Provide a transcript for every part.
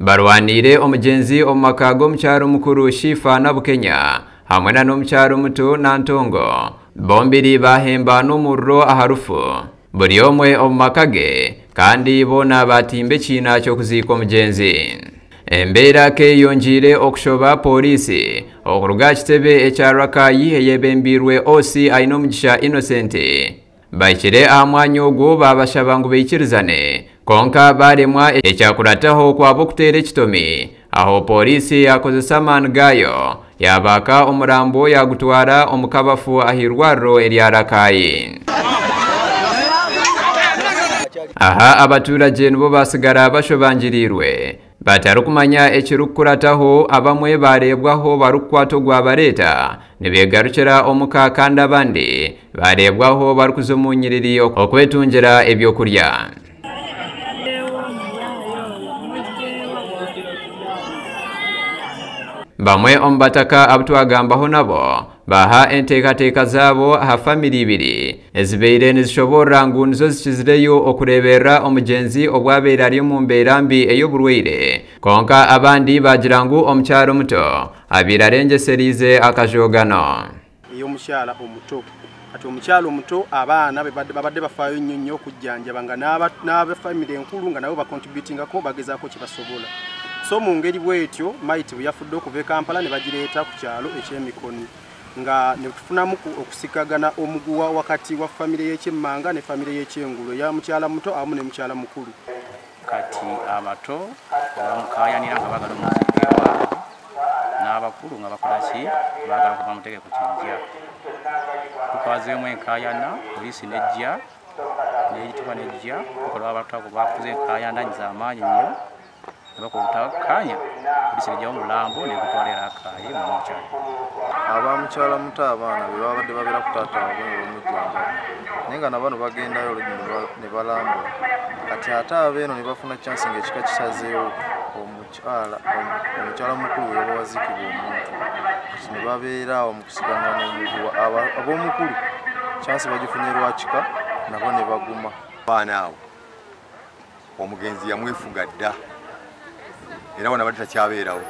barwanire omugenzi omumakago omukyaro mukuru Shifa na Bukenya hamwe na n'omukyaro muto Nantongo bombiri bahemba n'omurro aharufu buri omwe omumakage kandi bona batimbe kina cyo kuzika omugenzi. Embeera keyonjire okushoba polisi okuruga kitebe ekya Rakayi eyebembirwe osi aino mugisha Innocent baikire amwanyo ogwo babashaba ngu beikirizane konka baremwa ekyakurataho kwabo kutere ekitomi aho polisi yakozesa amani gayo yabaka omurambo yagutwara omukabafu ahirwarro erya Rakayi. Aha abaturage nibo basigara bashobangirirwe batarukumanya ekirukurataho abamwe barebwaho barukwato gwa bareta nibegarukira omuka kandi abandi barebwaho barukuzumunyiriri okwetungira ebyo kurya. Bamwe ombataka abutwagambaho nabo baha enteekateeka zaabo aha family ibiri ezibeire nizishobora ngu nizo zikizireyo okureberera omugenzi obwabeire ari mu mbeera mbi ey'oburwaire konka abandi bagira ngu omukyaro muto abeire arengeserize akajogano ey'omukyala omuto ati omukyalo omuto abaana babadde bafaayo nnyo okujjanjaba nga n'aba family enkulu nga nabo bakontributingako bagezaako kibasobola. So mu ngeri bwetyo maiti buyafudde okuva e Kampala ne bagireeta ku kyalo eky'Emikoni nga ne tufunamu okusikagana omuguwa wakati wa family y'Ekyemmanga ne family y'Ekyengulo ya mukyala muto awamu ne mukyala mukulu. Kati abato bamukayanira nga bagala omuzike waabwe n'abakulu nga bakola ki bagala kuba muteke ku kijja. Tukwazeemu enkayana poliisi nejja n'eyitibwa nejja okukola abato abo bakuze enkayana z'amaanyi nnyo bakutakanya bisirija omulambo ne gutwalira Rakayi mu mukyalo. Abamukyala muto abaana be babadde babera ku taata waabwe omujjanga naye nga nabano bagendayo olugendo ne balambula kati ate abeeno ne bafuna chance ng'ekika kisazeewo omukyala mukulu we bawazikibwa omuntu kati ne babeera awo mu kusiganga n'omuguwa ab'omukulu chance bagifunye lwakika nabo ne baguma. Abaana abo omugenzi yamwefuga dda era wana bali takyabeerawo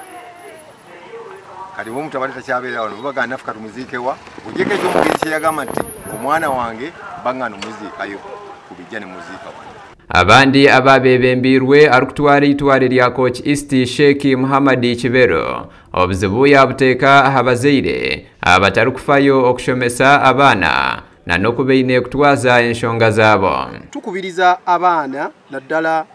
kati omuntu abali takyabeerawo nibaga nafu katumuziikewa ojjeko ekyomugenzi kyeyagamba nti omwana wange bangana omuziikayo kubijja ne muziika wano. Abandi ababebembirwe arukutwara itware lya Coach East Sheikh Muhammad Kibero obuzibu yabuteeka abazaire abatarukufayo okushomesa abaana na nokubeine kutwaza enshonga zaabo. Tukubiriza abaana naddala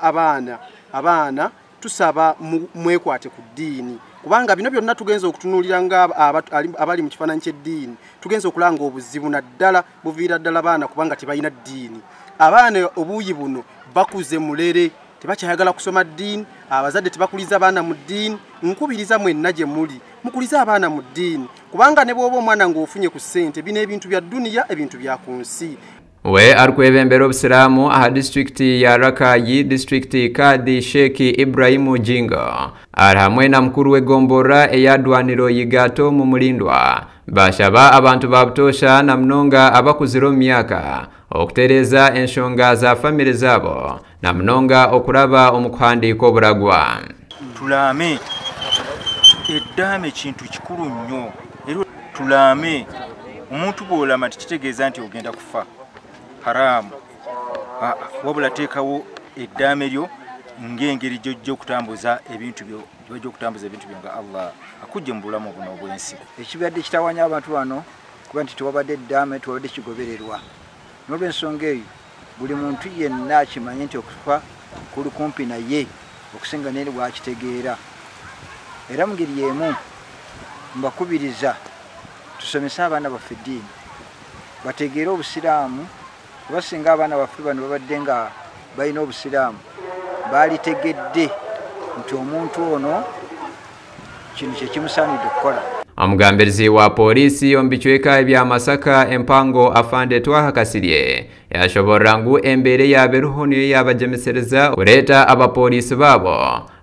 abaana tusaba mwekwate ku ddiini kubanga bino byonna tugenza okutunuulira nga abali mu kifaananyi ky'eddiini tugenza okulanga obuzibu naddala buviira ddala abaana kubanga tebalina ddiini. Abaana obuuyi buno bakuze mulere tebakyayagala kusoma ddiini abazadde tebakuliza abaana mu ddiini. Nkubiriza mwenna gye muli mukuliza abaana mu ddiini kubanga ne bw'oba omwana ng'ofunye ku ssente bino ebintu bya dduniya ebintu bya ku nsi. We arkwebembera obusiramu aha district ya Rakayi district Kadi Sheikh Ibrahimu Jingo hamwe na mukuru w'egombora eyadwaniro yigato mu mulindwa bashaba abantu babutosha na mnonga abakuziro myaka okutereza enshonga za family zabo na mnonga okuraba omukuhandiko oburagwa. Tulame eddame kintu kikulu nnyo era tulame omuntu bw'olama tikitegeeza nti ogenda kufa haramu wabula teekawo eddaame lyo ng'engeri gy'ojja okutambuza ebintu byo nga Allah akujje mu bulamu buno obw'ensi. Ekibadde kitawanya abantu bano kuba nti tewabadde eddaame tewabadde kigobererwa n'olw'ensonga eyo buli muntu yenna akimanye nti okufa kuli kumpi naye okusinga naye bwakitegeera era mu ngeri y'emu mbakubiriza tusomese abaana baffe eddiini bategeere obusiraamu basinga abaana baffe bano babadde nga balina obusiraamu baalitegedde nti omuntu ono kino kyekimusaanidde okukola. Omugambirizi wa polisi ombicweka ebya Masaka empango afande twahakasirye yashoborra ngu embeere yabeeruho niyo yabajemesereza kureeta abapolisi baabo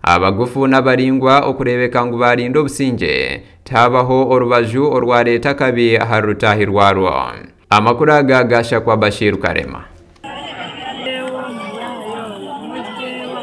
abagufu n'abaringwa okurebeka ngu barinda obusinge tabaho orubaju orwareeta kabi aha rutaahi rwarwo. Amakuru aga gasha kwa Bashir Karema.